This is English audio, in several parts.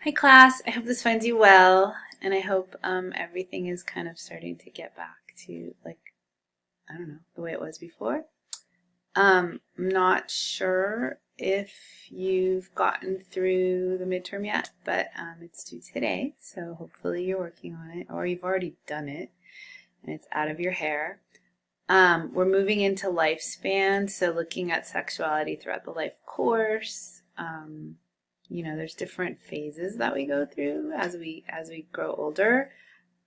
Hi class, I hope this finds you well, and I hope everything is kind of starting to get back to I don't know, the way it was before. I'm not sure if you've gotten through the midterm yet, but it's due today, so hopefully you're working on it, or you've already done it, and it's out of your hair. We're moving into lifespan, so looking at sexuality throughout the life course. There's different phases that we go through as we grow older,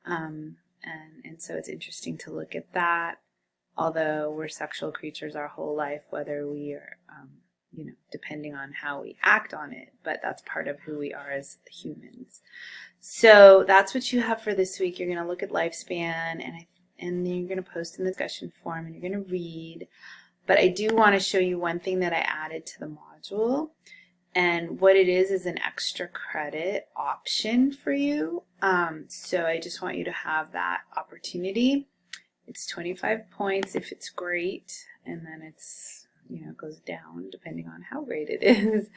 and so it's interesting to look at that. Although we're sexual creatures our whole life, whether we are, depending on how we act on it, but that's part of who we are as humans. So that's what you have for this week. You're going to look at lifespan, and then you're going to post in the discussion forum, and you're going to read. But I do want to show you one thing that I added to the module. And what it is an extra credit option for you. So I just want you to have that opportunity. It's 25 points if it's great, and then it's, it goes down depending on how great it is.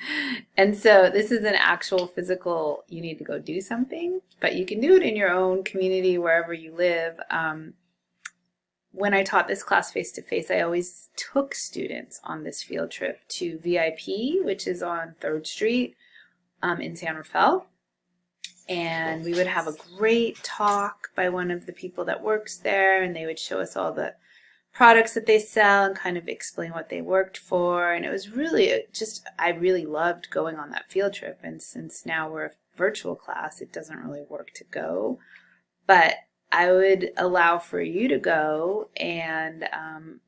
And so this is an actual physical, you need to go do something, but you can do it in your own community wherever you live. When I taught this class face-to-face, I always took students on this field trip to VIP, which is on 3rd Street in San Rafael. And we would have a great talk by one of the people that works there, and they would show us all the products that they sell and kind of explain what they worked for. And it was really I really loved going on that field trip. And since now we're a virtual class, it doesn't really work to go. But I would allow for you to go and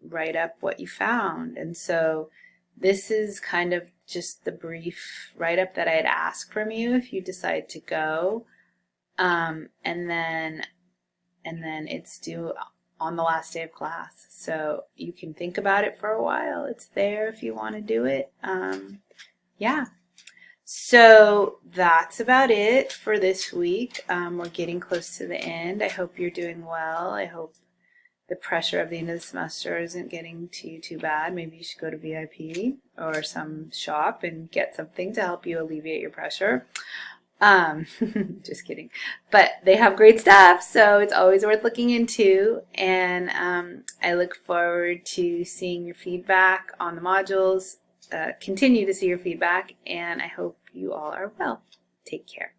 write up what you found. And so this is kind of just the brief write-up that I'd ask from you if you decide to go. And then it's due on the last day of class. So you can think about it for a while. It's there if you want to do it. Yeah. So that's about it for this week. We're getting close to the end. I hope you're doing well. I hope the pressure of the end of the semester isn't getting to you too bad. Maybe you should go to VIP or some shop and get something to help you alleviate your pressure. Just kidding. But they have great stuff, so it's always worth looking into. And I look forward to seeing your feedback on the modules. Continue to see your feedback, and I hope you all are well. Take care.